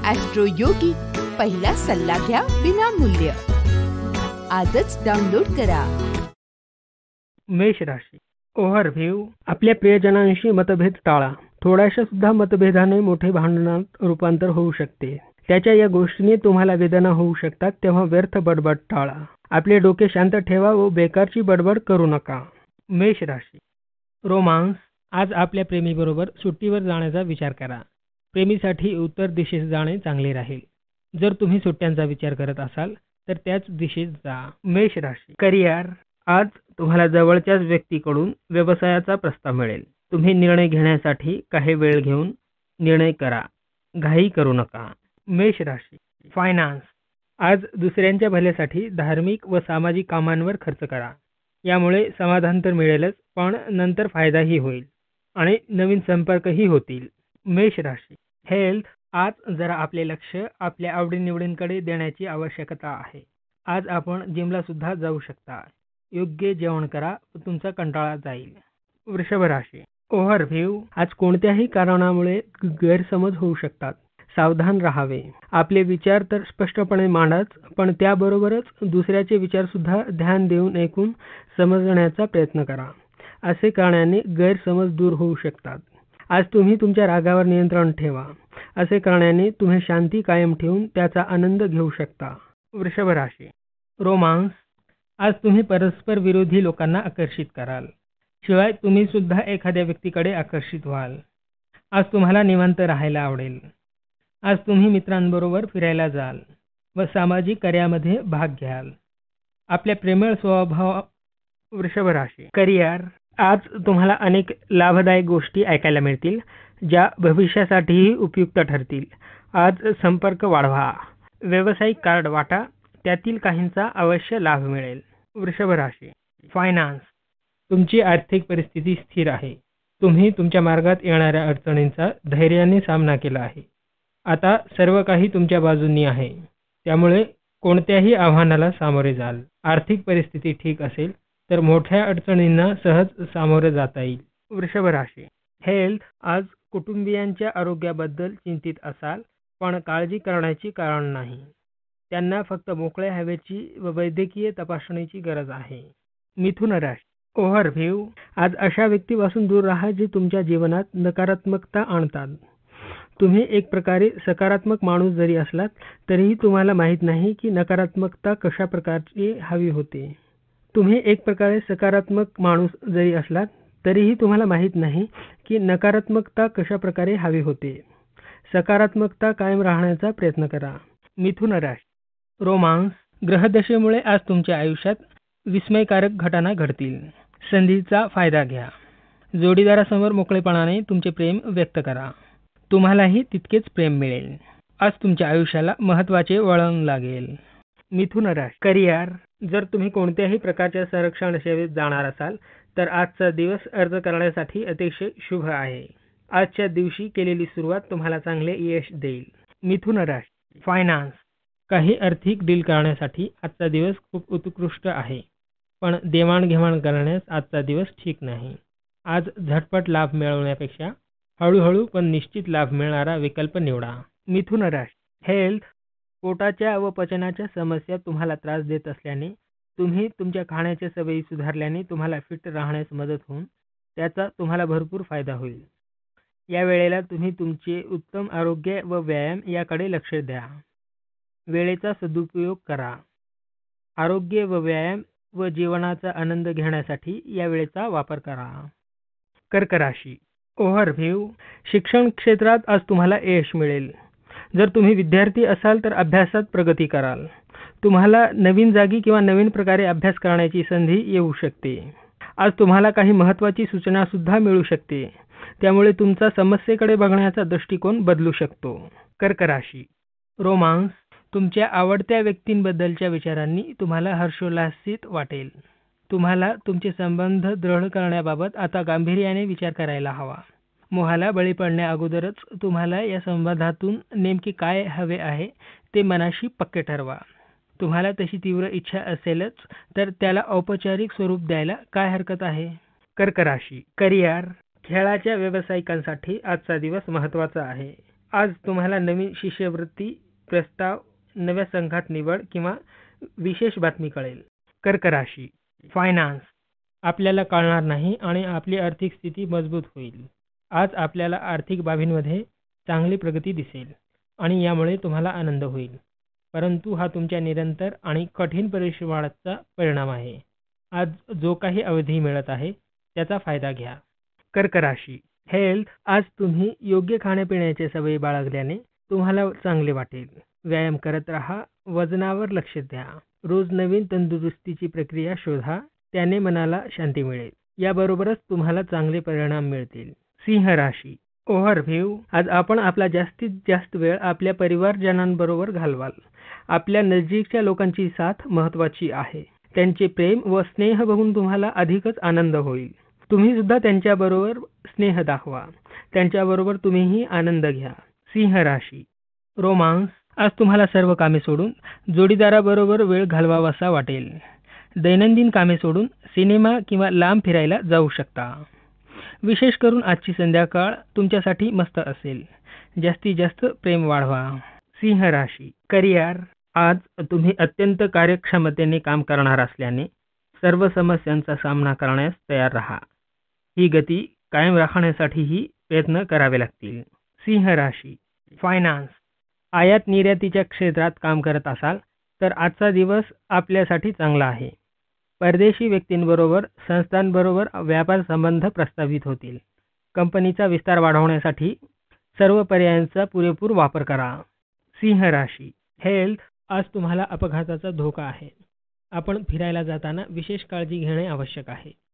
Austro योगी, पहिला सल्ला घ्या विनामूल्य. आजच डाउनलोड करा. मेष राशी. ओव्हरव्ह्यू. आपल्या प्रियजनांशी मतभेद टाळा. थोड्याशा सुद्धा मतभेदाने मोठे भांडणात रूपांतर होऊ शकते. त्याच्या या गोष्टीने तुम्हाला वेदना होऊ शकतात, तेव्हा व्यर्थ बडबड टाळा. आपले डोके शांत ठेवा व बेकारची बडबड करू नका. मेष राशी. रोमांस. आज आपल्या प्रेमीबरोबर सुट्टीवर जाण्याचा विचार करा. प्रेमीसाठी उत्तर दिशेस जाणे चांगले राहील. जर तुम्ही सुट्ट्यांचा विचार करत असाल तर त्याच दिशेत जा. मेष राशी. करिअर. आज तुम्हाला जवळच्याच व्यक्तीकडून व्यवसायाचा प्रस्ताव मिळेल. तुम्ही निर्णय घेण्यासाठी काही वेळ घेऊन निर्णय करा. घाई करू नका. मेष राशी. फायनान्स. आज दुसऱ्यांच्या भल्यासाठी धार्मिक व सामाजिक कामांवर खर्च करा. यामुळे समाधान तर मिळेलच, पण नंतर फायदाही होईल आणि नवीन संपर्कही होतील. मेष राशी. हेल्थ. आज जरा आपले लक्ष आपल्या आवडीनिवडींकडे देण्याची आवश्यकता आहे. आज आपण जिमला सुद्धा जाऊ शकता. योग्य जेवण करा व तुमचा कंटाळा जाईल. वृषभ राशी. ओव्हरव्ह्यू. आज कोणत्याही कारणामुळे गैरसमज होऊ शकतात. सावधान राहावे. आपले विचार तर स्पष्टपणे मांडाच, पण त्याबरोबरच दुसऱ्याचे विचार सुद्धा ध्यान देऊन ऐकून समजण्याचा प्रयत्न करा. असे करण्याने गैरसमज दूर होऊ शकतात. आज तुम्ही तुमच्या रागावर नियंत्रण ठेवा. असे करण्याने तुम्ही शांती कायम ठेवून त्याचा आनंद घेऊ शकता. वृषभ राशी. रोमांस. आज तुम्ही परस्पर विरोधी लोकांना आकर्षित कराल. शिवाय तुम्ही सुद्धा एखाद्या व्यक्तीकडे आकर्षित व्हाल. आज तुम्हाला निवांत राहायला आवडेल. आज तुम्ही मित्रांबरोबर फिरायला जाल व सामाजिक कार्यामध्ये भाग घ्याल. आपल्या प्रेमळ स्वभाव. वृषभ राशी. करिअर. आज तुम्हाला अनेक लाभदायक गोष्टी ऐकायला मिळतील, ज्या भविष्यासाठीही उपयुक्त ठरतील. आज संपर्क वाढवा. व्यावसायिक कार्ड वाटा, त्यातील काहींचा अवश्य लाभ मिळेल. वृषभ राशी. फायनान्स. तुमची आर्थिक परिस्थिती स्थिर आहे. तुम्ही तुमच्या मार्गात येणाऱ्या अडचणींचा धैर्याने सामना केला आहे. आता सर्व काही तुमच्या बाजूनी आहे, त्यामुळे कोणत्याही आव्हानाला सामोरे जाल. आर्थिक परिस्थिती ठीक असेल तर मोठ्या अडचणींना सहज सामोरे जाता येईल. वृषभ राशी. हेल्थ. आज कुटुंबियांच्या आरोग्याबद्दल चिंतित असाल, पण काळजी करण्याची कारण नाही. त्यांना फक्त मोकळ्या हवेची व वैद्यकीय तपासणीची गरज आहे. मिथुन राशी. ओव्हरव्ह्यू. आज अशा व्यक्तीपासून दूर राहा जे तुमच्या जीवनात नकारात्मकता आणतात. तुम्ही एक प्रकारे सकारात्मक माणूस जरी असलात तरीही तुम्हाला माहीत नाही की नकारात्मकता कशा प्रकारची हवी होते. तुम्ही एक प्रकारे सकारात्मक माणूस जरी असलात तरीही तुम्हाला माहीत नाही की नकारात्मकता कशा प्रकारे हवी होते. सकारात्मकता कायम राहण्याचा प्रयत्न करा. मिथुन राशी. रोमांस. ग्रहदशेमुळे आज तुमच्या आयुष्यात विस्मयकारक घटना घडतील. संधीचा फायदा घ्या. जोडीदारासमोर मोकळेपणाने तुमचे प्रेम व्यक्त करा. तुम्हालाही तितकेच प्रेम मिळेल. आज तुमच्या आयुष्याला महत्त्वाचे वळण लागेल. मिथुन राशी. करिअर. जर तुम्ही कोणत्याही प्रकारच्या संरक्षण सेवेत जाणार असाल तर आजचा दिवस अर्ज करण्यासाठी अतिशय शुभ आहे. आजच्या दिवशी केलेली सुरुवात तुम्हाला चांगले यश देईल. मिथुन राशी. फायनान्स. काही आर्थिक डील करण्यासाठी आजचा दिवस खूप उत्कृष्ट आहे, पण देवाणघेवाण करण्यास आजचा दिवस ठीक नाही. आज झटपट लाभ मिळवण्यापेक्षा हळूहळू पण निश्चित लाभ मिळणारा विकल्प निवडा. मिथुन राशी. हेल्थ. पोटाच्या व पचनाच्या समस्या तुम्हाला त्रास देत असल्याने तुम्ही तुमच्या खाण्याच्या सवयी सुधारल्याने तुम्हाला फिट राहण्यास मदत होऊन त्याचा तुम्हाला भरपूर फायदा होईल. या वेळेला तुम्ही तुमचे उत्तम आरोग्य व व्यायाम याकडे लक्ष द्या. वेळेचा सदुपयोग करा. आरोग्य व व्यायाम व जीवनाचा आनंद घेण्यासाठी या वेळेचा वापर करा. कर्क राशी. ओव्हरव्ह्यू. शिक्षण क्षेत्रात आज तुम्हाला यश मिळेल. जर तुम्ही विद्यार्थी असाल तर अभ्यासात प्रगती कराल. तुम्हाला नवीन जागी किंवा नवीन प्रकारे अभ्यास करण्याची संधी येऊ शकते. आज तुम्हाला काही महत्त्वाची सूचना सुद्धा मिळू शकते, त्यामुळे तुमचा समस्येकडे बघण्याचा दृष्टिकोन बदलू शकतो. कर्क राशी. रोमांस. तुमच्या आवडत्या व्यक्तींबद्दलच्या विचारांनी तुम्हाला हर्षोल्लासित वाटेल. तुम्हाला तुमचे संबंध दृढ करण्याबाबत आता गांभीर्याने विचार करायला हवा. मोहाला बळी पडण्या अगोदरच तुम्हाला या संबंधातून नेमके काय हवे आहे ते मनाशी पक्के ठरवा. तुम्हाला तशी तीव्र इच्छा असेलच तर त्याला औपचारिक स्वरूप द्यायला काय हरकत आहे. कर्क राशी. करिअर. खेळाच्या व्यावसायिकांसाठी आजचा दिवस महत्त्वाचा आहे. आज तुम्हाला नवीन शिष्यवृत्ती प्रस्ताव, नव्या संघात निवड किंवा विशेष बातमी कळेल. कर्क राशी. फायनान्स. आपल्याला कळणार नाही आणि आपली आर्थिक स्थिती मजबूत होईल. आज आपल्याला आर्थिक बाबींमध्ये चांगली प्रगती दिसेल आणि यामुळे तुम्हाला आनंद होईल. परंतु हा तुमच्या निरंतर आणि कठीण परिश्रमाचा परिणाम आहे. आज जो काही अवधी मिळत आहे त्याचा फायदा घ्या. कर्क राशी. हेल्थ. आज तुम्ही योग्य खाण्यापिण्याच्या सवयी बाळगल्याने तुम्हाला चांगले वाटेल. व्यायाम करत राहा, वजनावर लक्ष द्या. रोज नवीन तंदुरुस्तीची प्रक्रिया शोधा, त्याने मनाला शांती मिळेल. याबरोबरच तुम्हाला चांगले परिणाम मिळतील. सिंह राशी. ओव्हरव्ह्यू. आज आपण आपला जास्तीत जास्त वेळ आपल्या परिवारजनांबरोबर घालवाल. आपल्या नजीकच्या लोकांची साथ महत्त्वाची आहे. त्यांचे प्रेम व स्नेह बघून तुम्हाला अधिकच आनंद होईल. तुम्ही सुद्धा त्यांच्याबरोबर स्नेह दाखवा. त्यांच्याबरोबर तुम्हीही आनंद घ्या. सिंह राशी. रोमांस. आज तुम्हाला सर्व कामे सोडून जोडीदाराबरोबर वेळ घालवावासा वाटेल. दैनंदिन कामे सोडून सिनेमा किंवा लांब फिरायला जाऊ शकता. विशेष करून आजची संध्याकाळ तुमच्यासाठी मस्त असेल. जास्तीत जास्त प्रेम वाढवा. सिंह राशी. करिअर. आज तुम्ही अत्यंत कार्यक्षमतेने काम करणार असल्याने सर्व समस्यांचा सामना करण्यास तयार राहा. ही गती कायम राखण्यासाठीही प्रयत्न करावे लागतील. सिंह राशी. फायनान्स. आयात निर्यातीच्या क्षेत्रात काम करत असाल तर आजचा दिवस आपल्यासाठी चांगला आहे. परदेशी व्यक्तींबरोबर, संस्थांबरोबर व्यापार संबंध प्रस्थापित होतील. कंपनीचा विस्तार वाढवण्यासाठी सर्व पर्यायांचा पुरेपूर वापर करा. सिंह राशी. हेल्थ. आज तुम्हाला अपघाताचा धोका आहे. आपण फिरायला जाताना विशेष काळजी घेणे आवश्यक आहे.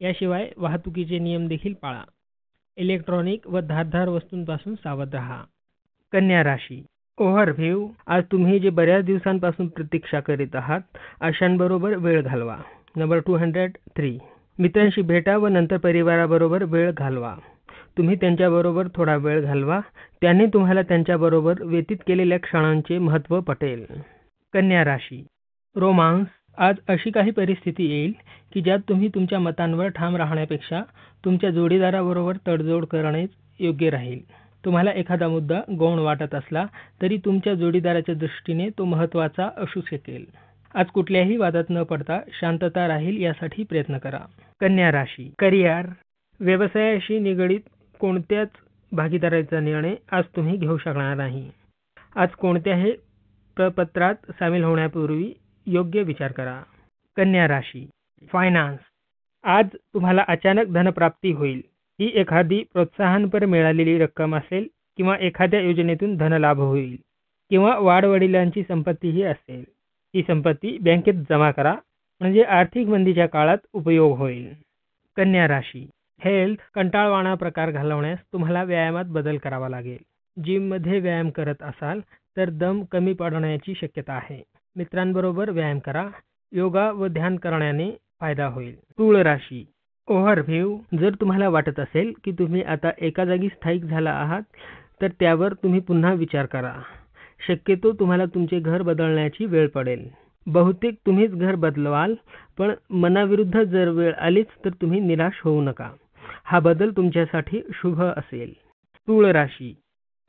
याशिवाय वाहतुकीचे नियम देखील पाळा. इलेक्ट्रॉनिक व धारदार वस्तूंपासून सावध राहा. कन्या राशी. ओव्हरव्ह्यू. आज तुम्ही जे बऱ्याच दिवसांपासून प्रतीक्षा करीत आहात अशांबरोबर वेळ घालवा. नंबर 203. मित्रांशी भेटा व नंतर परिवाराबरोबर वेळ घालवा. तुम्ही त्यांच्याबरोबर थोडा वेळ घालवा, त्याने तुम्हाला त्यांच्याबरोबर व्यतीत केलेल्या क्षणांचे महत्त्व पटेल. कन्या राशी. रोमांस. आज अशी काही परिस्थिती येईल की ज्यात तुम्ही तुमच्या मतांवर ठाम राहण्यापेक्षा तुमच्या जोडीदाराबरोबर तडजोड करणेच योग्य राहील. तुम्हाला एखादा मुद्दा गौण वाटत असला तरी तुमच्या जोडीदाराच्या दृष्टीने तो महत्त्वाचा असू शकेल. आज कुठल्याही वादात न पडता शांतता राहील यासाठी प्रयत्न करा. कन्या राशी. करिअर. व्यवसायाशी निगडीत कोणत्याच भागीदाराचा निर्णय आज तुम्ही घेऊ शकणार नाही. आज कोणत्याही प्रपत्रात सामील होण्यापूर्वी योग्य विचार करा. कन्या राशी. फायनान्स. आज तुम्हाला अचानक धनप्राप्ती होईल. ही एखादी प्रोत्साहनपर मिळालेली रक्कम असेल किंवा एखाद्या योजनेतून धनलाभ होईल किंवा वाडवडिलांची संपत्तीही असेल. ही संपत्ती बँकेत जमा करा, म्हणजे आर्थिक मंदीच्या काळात उपयोग होईल. कन्या राशी. हेल्थ. कंटाळवाणा प्रकार घालवण्यास तुम्हाला व्यायामात बदल करावा लागेल. जिममध्ये व्यायाम करत असाल तर दम कमी पडण्याची शक्यता आहे. मित्रांबरोबर व्यायाम करा. योगा व ध्यान करण्याने फायदा होईल. तूळ राशी. ओव्हरव्ह्यू. जर तुम्हाला वाटत असेल की तुम्ही आता एका जागी स्थायिक झाला आहात तर त्यावर तुम्ही पुन्हा विचार करा. शक्यतो तुम्हाला तुमचे घर बदलण्याची वेळ पडेल. बहुतेक तुम्हीच घर बदलवाल, पण मनाविरुद्ध जर वेळ आलीच तर तुम्ही निराश होऊ नका. हा बदल तुमच्यासाठी शुभ असेल. तूळ राशी.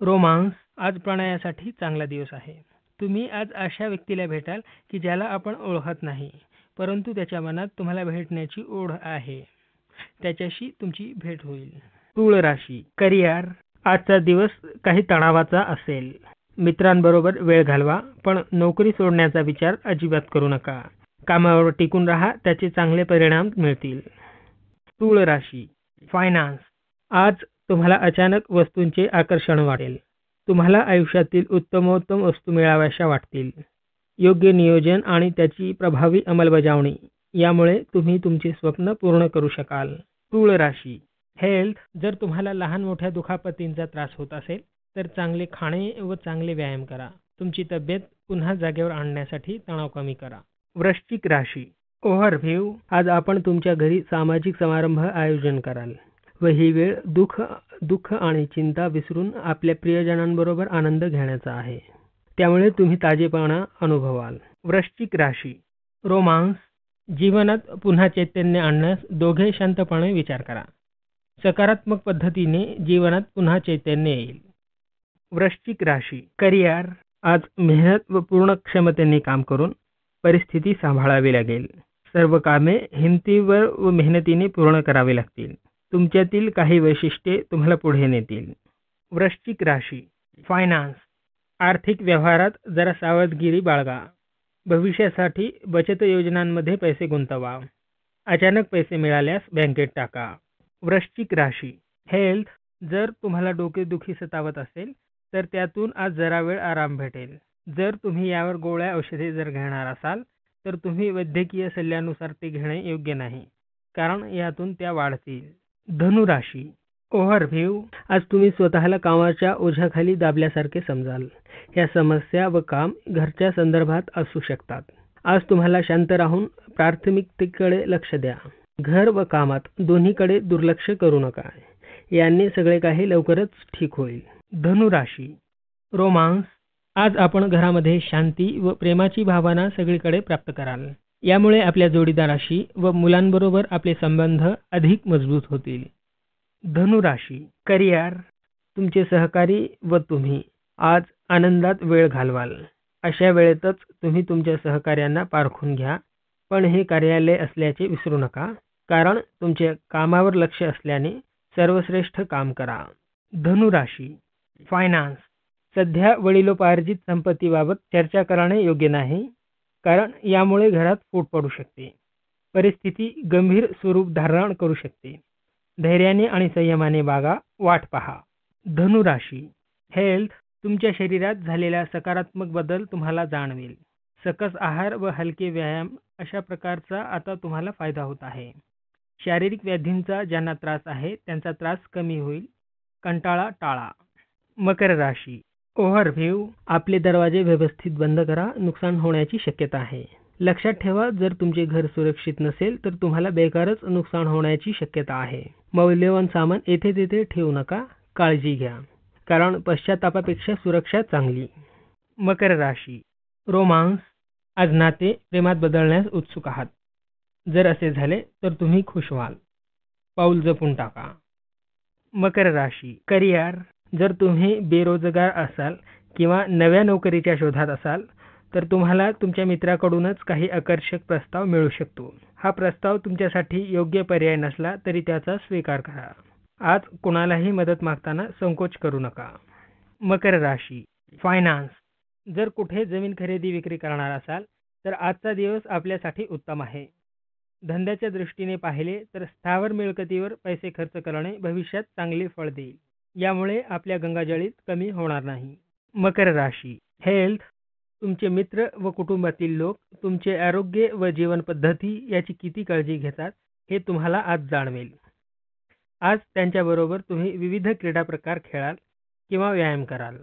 रोमांस. आज प्रणयासाठी चांगला दिवस आहे. तुम्ही आज अशा व्यक्तीला भेटाल की ज्याला आपण ओळखत नाही, परंतु त्याच्या मनात तुम्हाला भेटण्याची ओढ आहे. त्याच्याशी तुमची भेट होईल. तूळ राशी. करिअर. आजचा दिवस काही तणावाचा असेल. मित्रांबरोबर वेळ घालवा, पण नोकरी सोडण्याचा विचार अजिबात करू नका. कामावर टिकून राहा, त्याचे चांगले परिणाम मिळतील. तूळ राशी. फायनान्स. आज तुम्हाला अचानक वस्तूंचे आकर्षण वाटेल. तुम्हाला आयुष्यातील उत्तमोत्तम वस्तू मिळाव्याशा वाटतील. योग्य नियोजन आणि त्याची प्रभावी अंमलबजावणी यामुळे तुम्ही तुमचे स्वप्न पूर्ण करू शकाल. तूळ राशी. हेल्थ. जर तुम्हाला लहान मोठ्या दुखापतींचा त्रास होत असेल तर चांगले खाणे व चांगले व्यायाम करा. तुमची तब्येत पुन्हा जागेवर आणण्यासाठी तणाव कमी करा. वृश्चिक राशी. ओव्हरव्ह्यू. आज आपण तुमच्या घरी सामाजिक समारंभ आयोजन कराल व ही वेळ दुःख आणि चिंता विसरून आपल्या प्रियजनांबरोबर आनंद घेण्याचा आहे. त्यामुळे तुम्ही ताजेपणा अनुभवाल. वृश्चिक राशी. रोमांस. जीवनात पुन्हा चैतन्य आणण्यास दोघे शांतपणे विचार करा. सकारात्मक पद्धतीने जीवनात पुन्हा चैतन्य येईल. वृश्चिक राशी करिअर आज मेहनत व पूर्ण क्षमतेने काम करून परिस्थिती सांभाळावी लागेल. सर्व कामे हिमतीवर व मेहनतीने पूर्ण करावी लागतील. तुमच्यातील काही वैशिष्ट्ये तुम्हाला पुढे नेतील. वृश्चिक राशी फायनान्स आर्थिक व्यवहारात जरा सावधगिरी बाळगा. भविष्यासाठी बचत योजनांमध्ये पैसे गुंतवा. अचानक पैसे मिळाल्यास बँकेत टाका. वृश्चिक राशी हेल्थ जर तुम्हाला डोकेदुखी सतावत असेल तर त्यातून आज जरा वेळ आराम भेटेल. जर तुम्ही यावर गोळ्या औषधे जर घेणार असाल तर तुम्ही वैद्यकीय सल्ल्यानुसार ते घेणे योग्य नाही, कारण यातून त्या वाढतील. धनुराशी ओव्हरव्ह्यू आज तुम्ही स्वतःला कामाच्या ओझ्याखाली दाबल्यासारखे समजाल. या समस्या व काम घरच्या संदर्भात असू शकतात. आज तुम्हाला शांत राहून प्राथमिकतेकडे लक्ष द्या. घर व कामात दोन्हीकडे दुर्लक्ष करू नका. याने सगळे काही लवकरच ठीक होईल. धनुराशी रोमांस आज आपण घरामध्ये शांती व प्रेमाची भावना सगळीकडे प्राप्त कराल. यामुळे आपल्या जोडीदाराशी व मुलांबरोबर आपले संबंध अधिक मजबूत होतील. धनुराशी करिअर तुमचे सहकारी व तुम्ही आज आनंदात वेळ घालवाल. अशा वेळेतच तुम्ही तुमच्या सहकार्यांना पारखून घ्या, पण हे कार्यालय असल्याचे विसरू नका, कारण तुमच्या कामावर लक्ष असल्याने सर्वश्रेष्ठ काम करा. धनुराशी फायनान्स सध्या वडिलोपार्जित संपत्तीबाबत चर्चा करणे योग्य नाही, कारण यामुळे घरात फूट पडू शकते. परिस्थिती गंभीर स्वरूप धारण करू शकते. धैर्याने आणि संयमाने वागा. वाट पहा. धनुराशी हेल्थ तुमच्या शरीरात झालेला सकारात्मक बदल तुम्हाला जाणवेल. सकस आहार व हलके व्यायाम अशा प्रकारचा आता तुम्हाला फायदा होत आहे. शारीरिक व्याधींचा ज्यांना त्रास आहे त्यांचा त्रास कमी होईल. कंटाळा टाळा. मकर राशी ओव्हरव्ह्यू आपले दरवाजे व्यवस्थित बंद करा. नुकसान होण्याची शक्यता आहे. लक्षात ठेवा, जर तुमचे घर सुरक्षित नसेल तर तुम्हाला बेकारच नुकसान होण्याची शक्यता आहे. मौल्यवान सामान येथे तेथे ठेवू नका. काळजी घ्या, कारण पश्चातापापेक्षा सुरक्षा चांगली. मकर राशी रोमांस आज नाते प्रेमात बदलण्यास उत्सुक आहात. जर असे झाले तर तुम्ही खुश व्हाल. पाऊल जपून टाका. मकर राशी करिअर जर तुम्ही बेरोजगार असाल किंवा नव्या नोकरीच्या शोधात असाल तर तुम्हाला तुमच्या मित्राकडूनच काही आकर्षक प्रस्ताव मिळू शकतो. हा प्रस्ताव तुमच्यासाठी योग्य पर्याय नसला तरी त्याचा स्वीकार करा. आज कोणालाही मदत मागताना संकोच करू नका. मकर राशी फायनान्स जर कुठे जमीन खरेदी विक्री करणार असाल तर आजचा दिवस आपल्यासाठी उत्तम आहे. धंद्याच्या दृष्टीने पाहिले तर स्थावर मिळकतीवर पैसे खर्च करणे भविष्यात चांगले फळ देईल. यामुळे आपल्या गंगाजळीत कमी होणार नाही. मकर राशी हेल्थ तुमचे मित्र व कुटुंबातील लोक तुमचे आरोग्य व जीवन पद्धती याची किती काळजी घेतात हे तुम्हाला आज जाणवेल. आज त्यांच्याबरोबर तुम्ही विविध क्रीडा प्रकार खेळाल किंवा व्यायाम कराल.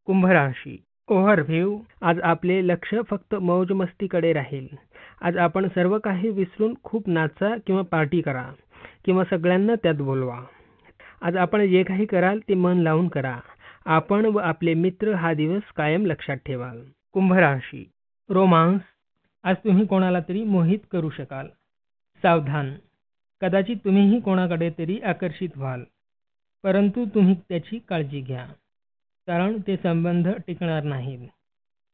कुंभ राशी ओव्हरव्ह्यू आज आपले लक्ष फक्त मौजमस्तीकडे राहील. आज आपण सर्व काही विसरून खूप नाचा किंवा पार्टी करा किंवा सगळ्यांना त्यात बोलवा. आज आपण जे काही कराल ते मन लावून करा. आपण व आपले मित्र हा दिवस कायम लक्षात ठेवाल. कुंभ राशी रोमांस आज तुम्ही कोणाला तरी मोहित करू शकाल. सावधान, कदाचित तुम्हीही कोणाकडे तरी आकर्षित व्हाल, परंतु तुम्ही त्याची काळजी घ्या, कारण ते संबंध टिकणार नाहीत.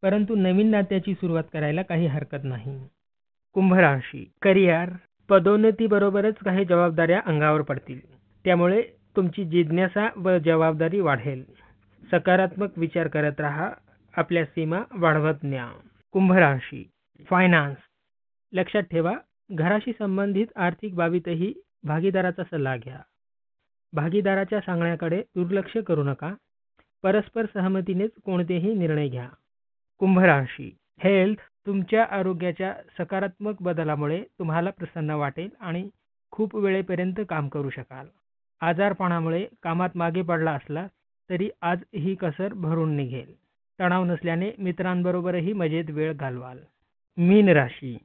परंतु नवीन नात्याची सुरुवात करायला काही हरकत नाही. कुंभ राशी करिअर पदोन्नतीबरोबरच काही जबाबदाऱ्या अंगावर पडतील. त्यामुळे तुमची जिज्ञासा व जबाबदारी वाढेल. सकारात्मक विचार करत राहा. आपल्या सीमा वाढवत न्या. कुंभ राशी फायनान्स लक्षात ठेवा, घराशी संबंधित आर्थिक बाबीतही भागीदाराचा सल्ला घ्या. भागीदाराच्या सांगण्याकडे दुर्लक्ष करू नका. परस्पर सहमतीनेच कोणतेही निर्णय घ्या. कुंभ राशी हेल्थ तुमच्या आरोग्याच्या सकारात्मक बदलामुळे तुम्हाला प्रसन्न वाटेल आणि खूप वेळेपर्यंत काम करू शकाल. आजारपणामुळे कामात मागे पडला असला तरी आज ही कसर भरून निघेल. तणाव नसल्याने मित्रांबरोबरही मजेत वेळ घालवाल. मीन राशी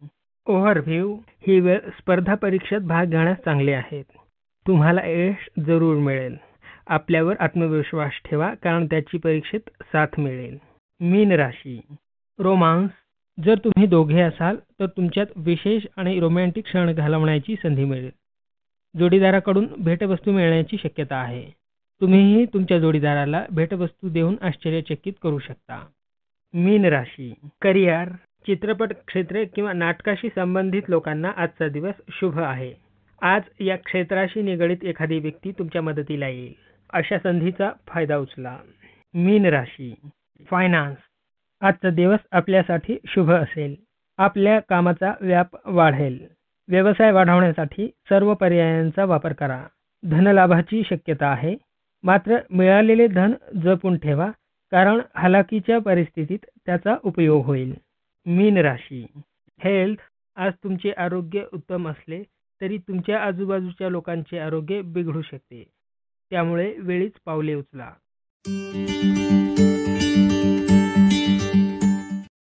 ओव्हरव्ह्यू ही वेळ स्पर्धा परीक्षेत भाग घेण्यास चांगली आहे. तुम्हाला यश जरूर मिळेल. आपल्यावर आत्मविश्वास ठेवा, कारण त्याची परीक्षेत साथ मिळेल. मीन राशी रोमांस जर तुम्ही दोघे असाल तर तुमच्यात विशेष आणि रोमॅन्टिक क्षण घालवण्याची संधी मिळेल. जोडीदाराकडून भेटवस्तू मिळण्याची शक्यता आहे. तुम्हीही तुमच्या जोडीदाराला भेटवस्तू देऊन आश्चर्यचकित करू शकता. मीन राशी. करिअर. चित्रपट क्षेत्र किंवा नाटकाशी संबंधित लोकांना आजचा दिवस शुभ आहे. आज या क्षेत्राशी निगडीत एखादी व्यक्ती तुमच्या मदतीला येईल. अशा संधीचा फायदा उचला. मीन राशी. फायनान्स. आजचा दिवस आपल्यासाठी शुभ असेल. आपल्या कामाचा व्याप वाढेल. व्यवसाय वाढवण्यासाठी सर्व पर्यायांचा वापर करा. धनलाभाची शक्यता आहे. मात्र मिळालेले धन जपून ठेवा, कारण हलाखीच्या परिस्थितीत त्याचा उपयोग होईल. मीन राशी. हेल्थ. आज तुमचे आरोग्य उत्तम असले तरी तुमच्या आजूबाजूच्या लोकांचे आरोग्य बिघडू शकते. त्यामुळे वेळीच पावले उचला.